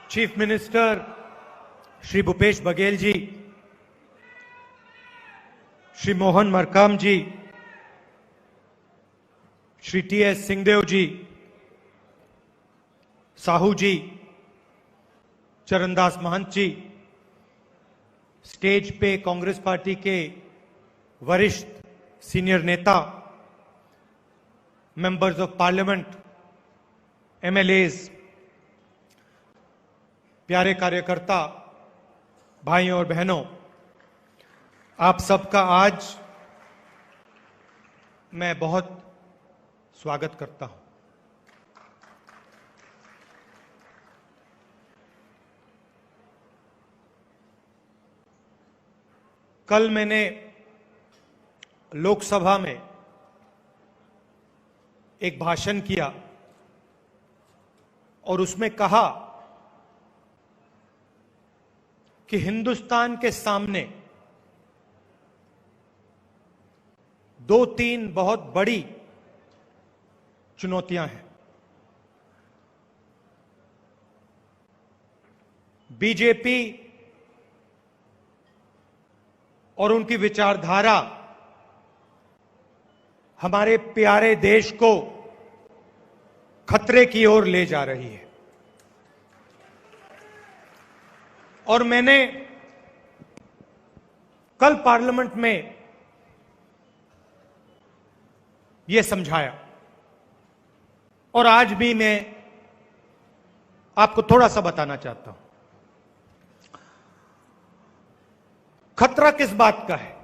Chief minister Shri Bhupesh Baghel ji, Shri Mohan Markam जी, Shri T.S.. Singhdeo जी, साहू जी, चरणदास महंत जी, stage पे Congress party के वरिष्ठ सीनियर नेता, मेंबर्स ऑफ पार्लियामेंट, एमएलएज, प्यारे कार्यकर्ता भाइयों और बहनों, आप सबका आज मैं बहुत स्वागत करता हूं। कल मैंने लोकसभा में एक भाषण किया और उसमें कहा कि हिंदुस्तान के सामने दो तीन बहुत बड़ी चुनौतियां हैं। बीजेपी और उनकी विचारधारा हमारे प्यारे देश को खतरे की ओर ले जा रही है और मैंने कल पार्लियामेंट में यह समझाया और आज भी मैं आपको थोड़ा सा बताना चाहता हूं। खतरा किस बात का है?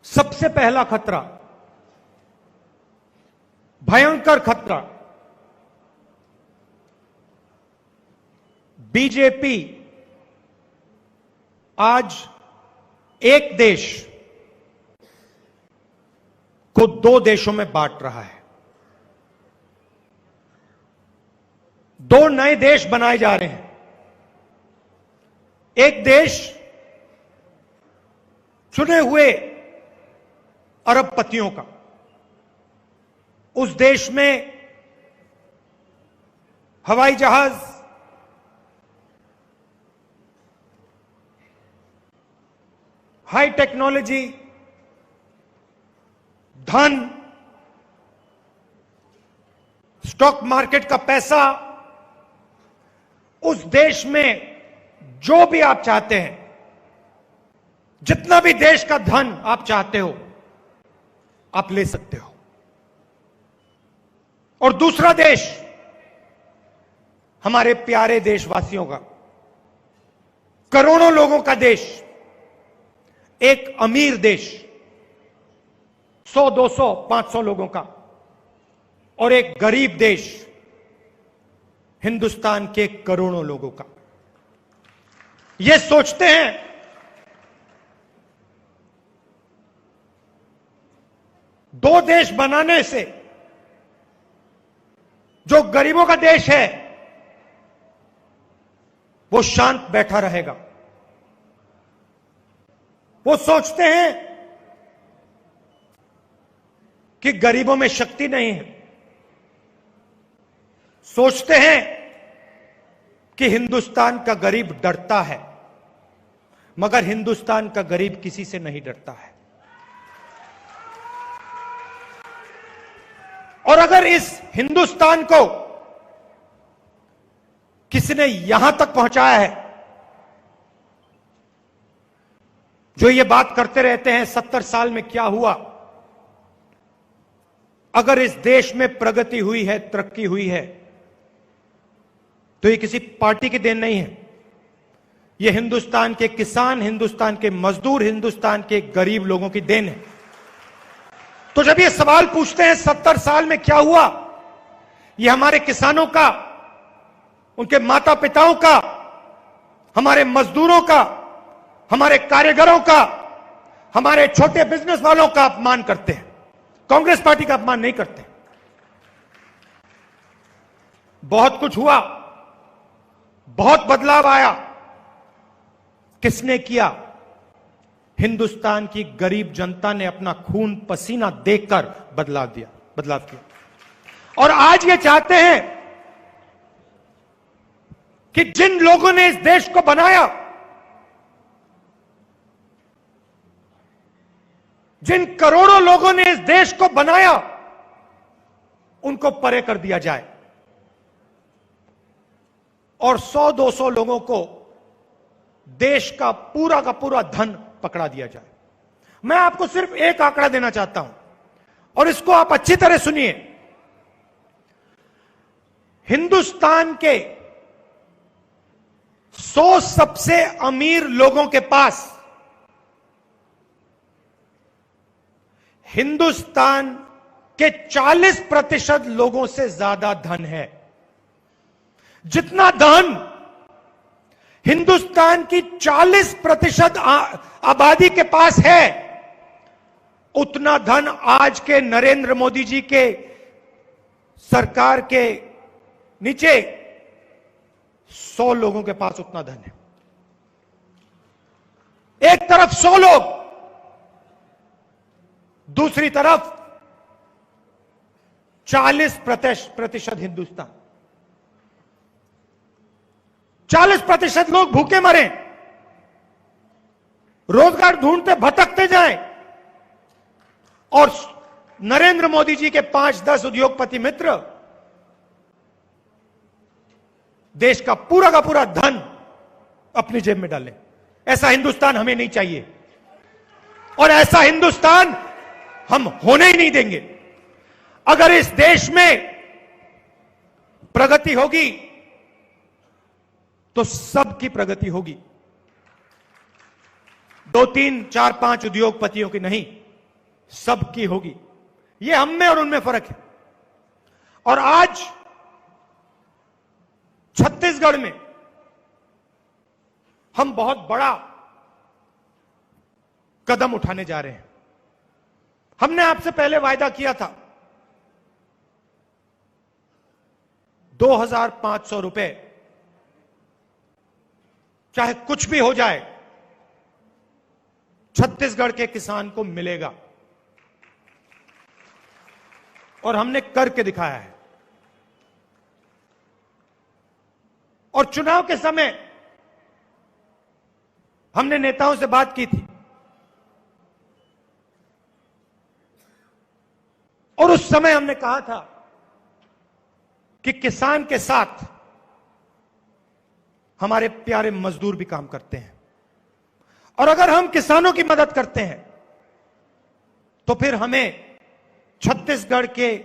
सबसे पहला खतरा, भयंकर खतरा, बीजेपी आज एक देश को दो देशों में बांट रहा है। दो नए देश बनाए जा रहे हैं। एक देश चुने हुए अरबपतियों का, उस देश में हवाई जहाज, हाई टेक्नोलॉजी, धन, स्टॉक मार्केट का पैसा, उस देश में जो भी आप चाहते हैं, जितना भी देश का धन आप चाहते हो, आप ले सकते हो। और दूसरा देश हमारे प्यारे देशवासियों का, करोड़ों लोगों का देश, एक अमीर देश, 100, 200, 500 लोगों का, और एक गरीब देश, हिंदुस्तान के करोड़ों लोगों का। ये सोचते हैं दो देश बनाने से जो गरीबों का देश है वो शांत बैठा रहेगा। वो सोचते हैं कि गरीबों में शक्ति नहीं है, सोचते हैं कि हिंदुस्तान का गरीब डरता है, मगर हिंदुस्तान का गरीब किसी से नहीं डरता है। और अगर इस हिंदुस्तान को किसी ने यहां तक पहुंचाया है, जो ये बात करते रहते हैं 70 साल में क्या हुआ, अगर इस देश में प्रगति हुई है, तरक्की हुई है, तो ये किसी पार्टी की देन नहीं है। ये हिंदुस्तान के किसान, हिंदुस्तान के मजदूर, हिंदुस्तान के गरीब लोगों की देन है। तो जब ये सवाल पूछते हैं 70 साल में क्या हुआ, ये हमारे किसानों का, उनके माता पिताओं का, हमारे मजदूरों का, हमारे कारीगरों का, हमारे छोटे बिजनेस वालों का अपमान करते हैं, कांग्रेस पार्टी का अपमान नहीं करते। बहुत कुछ हुआ, बहुत बदलाव आया। किसने किया? हिंदुस्तान की गरीब जनता ने अपना खून पसीना देकर बदलाव किया। और आज ये चाहते हैं कि जिन लोगों ने इस देश को बनाया, जिन करोड़ों लोगों ने इस देश को बनाया, उनको परे कर दिया जाए और 100-200 लोगों को देश का पूरा धन पकड़ा दिया जाए। मैं आपको सिर्फ एक आंकड़ा देना चाहता हूं और इसको आप अच्छी तरह सुनिए। हिंदुस्तान के 100 सबसे अमीर लोगों के पास हिंदुस्तान के 40% लोगों से ज्यादा धन है। जितना धन हिंदुस्तान की 40% आबादी के पास है, उतना धन आज के नरेंद्र मोदी जी के सरकार के नीचे 100 लोगों के पास उतना धन है। एक तरफ 100 लोग, दूसरी तरफ 40% हिंदुस्तान। 40% लोग भूखे मरे, रोजगार ढूंढते भटकते जाएं और नरेंद्र मोदी जी के 5-10 उद्योगपति मित्र देश का पूरा धन अपनी जेब में डालें। ऐसा हिंदुस्तान हमें नहीं चाहिए और ऐसा हिंदुस्तान हम होने ही नहीं देंगे। अगर इस देश में प्रगति होगी तो सबकी प्रगति होगी, 2, 3, 4, 5 उद्योगपतियों की नहीं, सबकी होगी। यह हम में और उनमें फर्क है। और आज छत्तीसगढ़ में हम बहुत बड़ा कदम उठाने जा रहे हैं। हमने आपसे पहले वायदा किया था 2,500 रुपए, चाहे कुछ भी हो जाए, छत्तीसगढ़ के किसान को मिलेगा और हमने करके दिखाया है। और चुनाव के समय हमने नेताओं से बात की थी और उस समय हमने कहा था कि किसान के साथ हमारे प्यारे मजदूर भी काम करते हैं और अगर हम किसानों की मदद करते हैं तो फिर हमें छत्तीसगढ़ के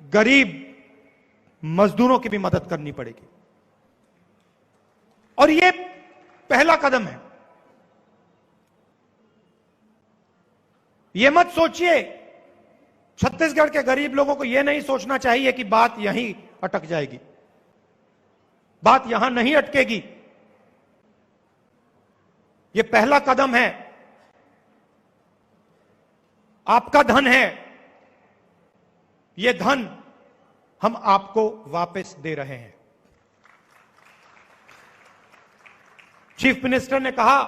गरीब मजदूरों की भी मदद करनी पड़ेगी। और यह पहला कदम है। यह मत सोचिए, छत्तीसगढ़ के गरीब लोगों को यह नहीं सोचना चाहिए कि बात यहीं अटक जाएगी। बात यहां नहीं अटकेगी। यह पहला कदम है। आपका धन है, यह धन हम आपको वापस दे रहे हैं। चीफ मिनिस्टर ने कहा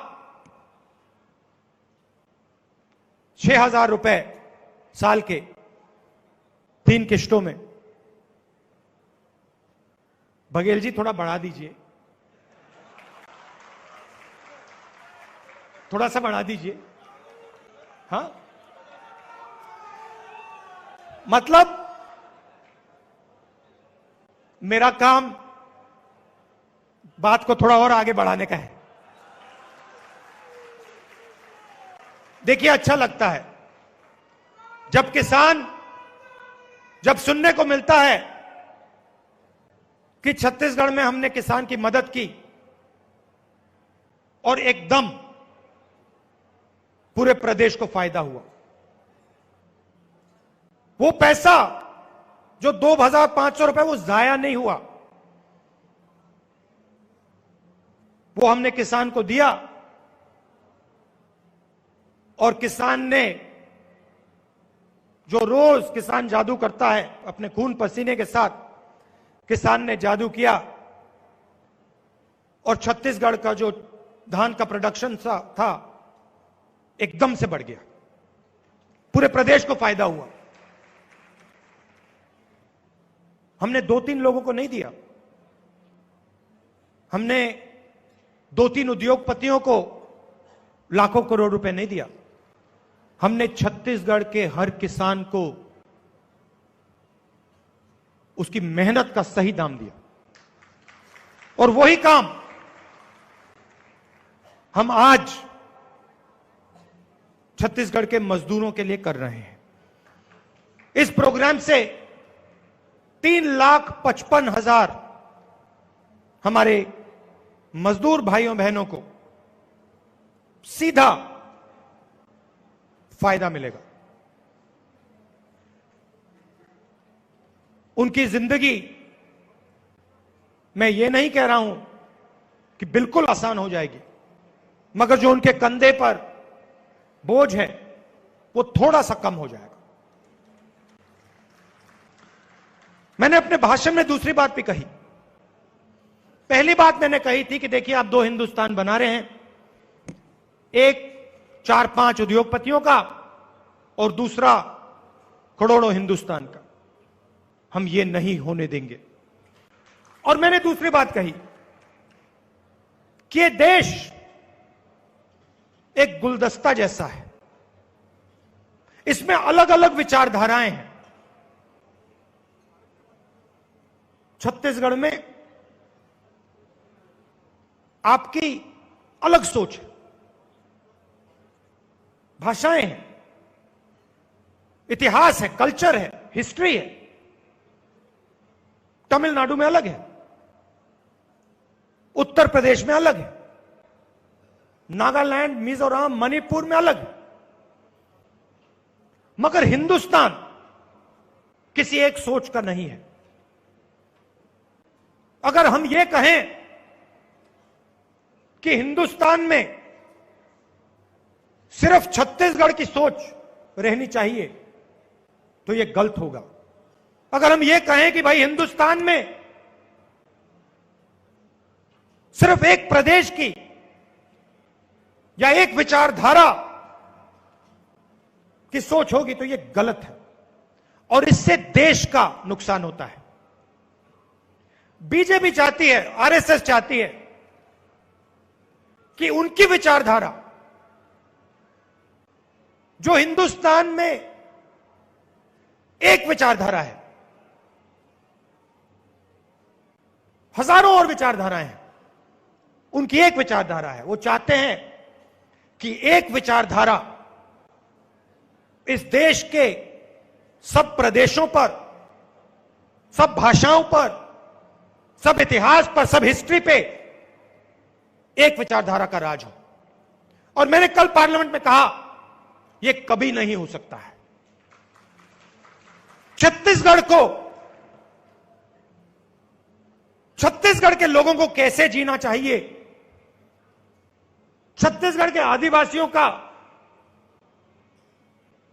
6,000 रुपए साल के 3 किश्तों में। बघेल जी थोड़ा बढ़ा दीजिए, थोड़ा सा बढ़ा दीजिए। हां, मतलब मेरा काम बात को थोड़ा और आगे बढ़ाने का है। देखिए, अच्छा लगता है जब सुनने को मिलता है कि छत्तीसगढ़ में हमने किसान की मदद की और एकदम पूरे प्रदेश को फायदा हुआ। वो पैसा जो 2,500 रुपए वो जाया नहीं हुआ, वो हमने किसान को दिया और किसान ने, जो रोज किसान जादू करता है अपने खून पसीने के साथ, किसान ने जादू किया और छत्तीसगढ़ का जो धान का प्रोडक्शन था एकदम से बढ़ गया। पूरे प्रदेश को फायदा हुआ। हमने 2-3 लोगों को नहीं दिया, हमने 2-3 उद्योगपतियों को लाखों करोड़ रुपए नहीं दिया। हमने छत्तीसगढ़ के हर किसान को उसकी मेहनत का सही दाम दिया, और वही काम हम आज छत्तीसगढ़ के मजदूरों के लिए कर रहे हैं। इस प्रोग्राम से 3,55,000 हमारे मजदूर भाइयों बहनों को सीधा फायदा मिलेगा। उनकी जिंदगी, मैं ये नहीं कह रहा हूं कि बिल्कुल आसान हो जाएगी, मगर जो उनके कंधे पर बोझ है वो थोड़ा सा कम हो जाएगा। मैंने अपने भाषण में दूसरी बात भी कही। पहली बात मैंने कही थी कि देखिए, आप 2 हिंदुस्तान बना रहे हैं, एक 4-5 उद्योगपतियों का और दूसरा करोड़ों हिंदुस्तान का। हम ये नहीं होने देंगे। और मैंने दूसरी बात कही कि ये देश एक गुलदस्ता जैसा है, इसमें अलग अलग विचारधाराएं हैं। छत्तीसगढ़ में आपकी अलग सोच है, भाषाएं हैं, इतिहास है, कल्चर है, हिस्ट्री है। तमिलनाडु में अलग है, उत्तर प्रदेश में अलग है, नागालैंड, मिजोरम, मणिपुर में अलग है। मगर हिंदुस्तान किसी एक सोच का नहीं है। अगर हम ये कहें कि हिंदुस्तान में सिर्फ छत्तीसगढ़ की सोच रहनी चाहिए तो यह गलत होगा। अगर हम ये कहें कि भाई हिंदुस्तान में सिर्फ एक प्रदेश की या एक विचारधारा की सोच होगी तो यह गलत है, और इससे देश का नुकसान होता है। बीजेपी चाहती है, आरएसएस चाहती है कि उनकी विचारधारा जो हिंदुस्तान में एक विचारधारा है, हजारों और विचारधाराएं हैं, उनकी एक विचारधारा है। वो चाहते हैं कि एक विचारधारा इस देश के सब प्रदेशों पर, सब भाषाओं पर, सब इतिहास पर, सब हिस्ट्री पे एक विचारधारा का राज हो। और मैंने कल पार्लियामेंट में कहा, यह कभी नहीं हो सकता है। छत्तीसगढ़ के लोगों को कैसे जीना चाहिए, छत्तीसगढ़ के आदिवासियों का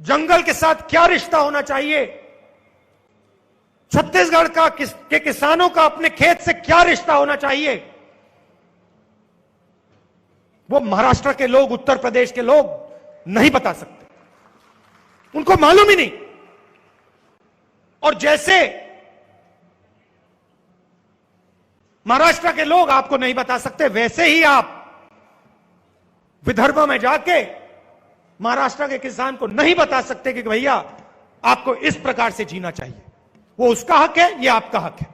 जंगल के साथ क्या रिश्ता होना चाहिए, छत्तीसगढ़ के किसानों का अपने खेत से क्या रिश्ता होना चाहिए, वो महाराष्ट्र के लोग, उत्तर प्रदेश के लोग नहीं बता सकते, उनको मालूम ही नहीं। और जैसे महाराष्ट्र के लोग आपको नहीं बता सकते, वैसे ही आप विदर्भ में जाके महाराष्ट्र के किसान को नहीं बता सकते कि भैया आपको इस प्रकार से जीना चाहिए। वो उसका हक है, ये आपका हक है।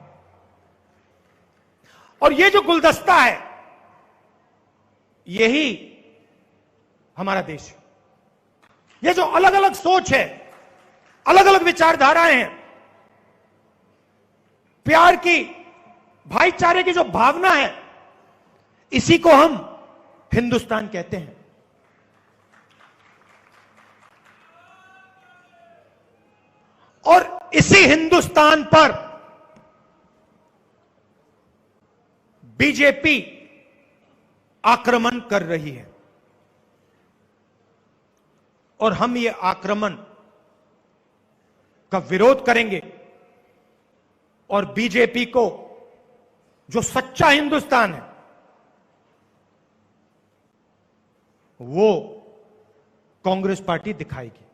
और ये जो गुलदस्ता है, यही हमारा देश है। ये जो अलग अलग सोच है, अलग अलग विचारधाराएं हैं, प्यार की, भाईचारे की जो भावना है, इसी को हम हिंदुस्तान कहते हैं। और इसी हिंदुस्तान पर बीजेपी आक्रमण कर रही है, और हम ये आक्रमण का विरोध करेंगे। और बीजेपी को जो सच्चा हिंदुस्तान है वो कांग्रेस पार्टी दिखाएगी।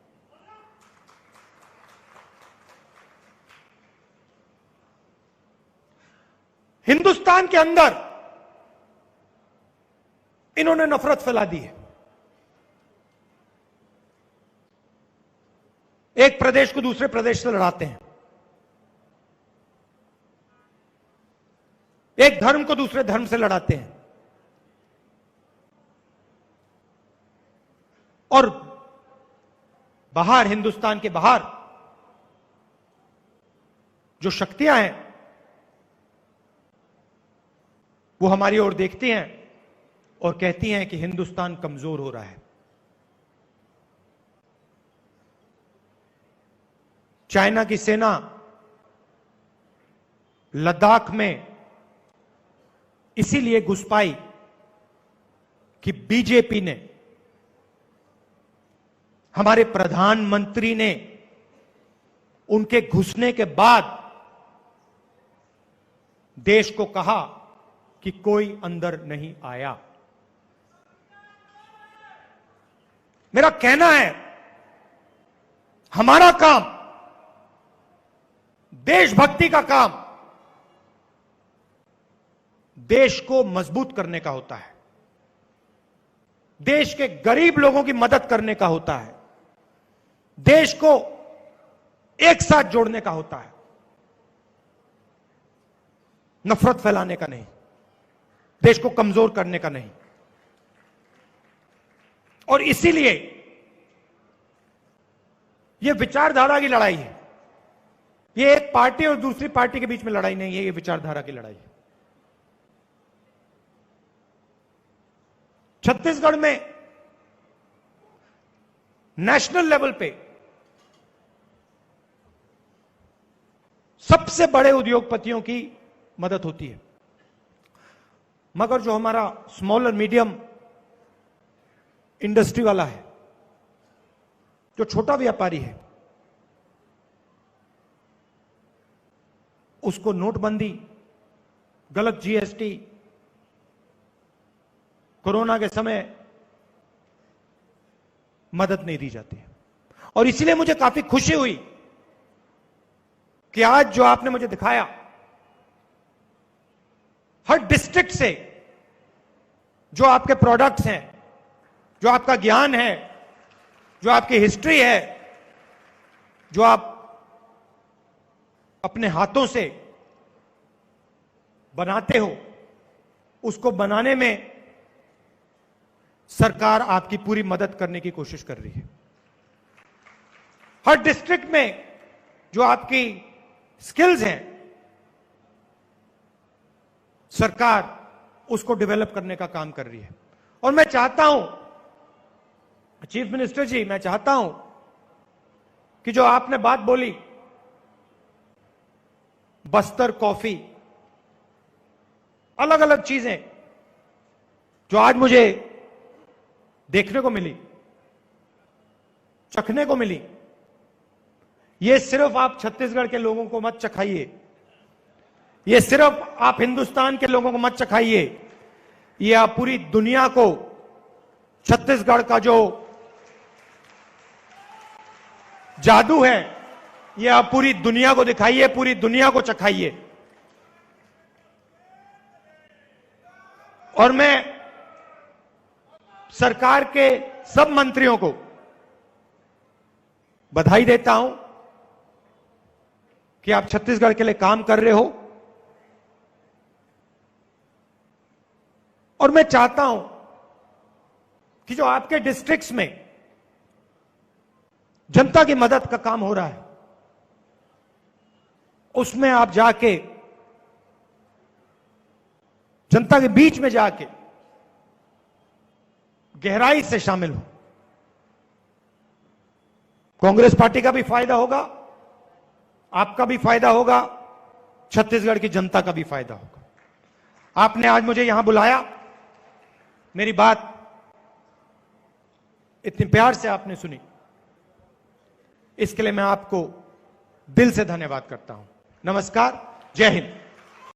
हिंदुस्तान के अंदर इन्होंने नफरत फैला दी है। एक प्रदेश को दूसरे प्रदेश से लड़ाते हैं, एक धर्म को दूसरे धर्म से लड़ाते हैं, और बाहर, हिंदुस्तान के बाहर जो शक्तियां हैं वो हमारी ओर देखती हैं और कहती हैं कि हिंदुस्तान कमजोर हो रहा है। चाइना की सेना लद्दाख में इसीलिए घुस पाई कि बीजेपी ने, हमारे प्रधानमंत्री ने उनके घुसने के बाद देश को कहा कि कोई अंदर नहीं आया। मेरा कहना है, हमारा काम, देशभक्ति का काम, देश को मजबूत करने का होता है, देश के गरीब लोगों की मदद करने का होता है, देश को एक साथ जोड़ने का होता है, नफरत फैलाने का नहीं, देश को कमजोर करने का नहीं। और इसीलिए यह विचारधारा की लड़ाई है। यह एक पार्टी और दूसरी पार्टी के बीच में लड़ाई नहीं है, यह विचारधारा की लड़ाई है। छत्तीसगढ़ में नेशनल लेवल पे सबसे बड़े उद्योगपतियों की मदद होती है, मगर जो हमारा स्मॉल और मीडियम इंडस्ट्री वाला है, जो छोटा व्यापारी है, उसको नोटबंदी, गलत जीएसटी, कोरोना के समय मदद नहीं दी जाती है। और इसीलिए मुझे काफी खुशी हुई कि आज जो आपने मुझे दिखाया, हर डिस्ट्रिक्ट से जो आपके प्रोडक्ट्स हैं, जो आपका ज्ञान है, जो आपकी हिस्ट्री है, जो आप अपने हाथों से बनाते हो, उसको बनाने में सरकार आपकी पूरी मदद करने की कोशिश कर रही है। हर डिस्ट्रिक्ट में जो आपकी स्किल्स हैं, सरकार उसको डेवलप करने का काम कर रही है। और मैं चाहता हूं, चीफ मिनिस्टर जी, मैं चाहता हूं कि जो आपने बात बोली, बस्तर कॉफी, अलग अलग चीजें जो आज मुझे देखने को मिली, चखने को मिली, ये सिर्फ आप छत्तीसगढ़ के लोगों को मत चखाइए, ये सिर्फ आप हिंदुस्तान के लोगों को मत चखाइए, ये आप पूरी दुनिया को छत्तीसगढ़ का जो जादू है, ये आप पूरी दुनिया को दिखाइए, पूरी दुनिया को चखाइए। और मैं सरकार के सब मंत्रियों को बधाई देता हूं कि आप छत्तीसगढ़ के लिए काम कर रहे हो। और मैं चाहता हूं कि जो आपके डिस्ट्रिक्ट्स में जनता की मदद का काम हो रहा है, उसमें आप जाके जनता के बीच में जाके गहराई से शामिल हो। कांग्रेस पार्टी का भी फायदा होगा, आपका भी फायदा होगा, छत्तीसगढ़ की जनता का भी फायदा होगा। आपने आज मुझे यहां बुलाया, मेरी बात इतने प्यार से आपने सुनी, इसके लिए मैं आपको दिल से धन्यवाद करता हूं। नमस्कार, जय हिंद।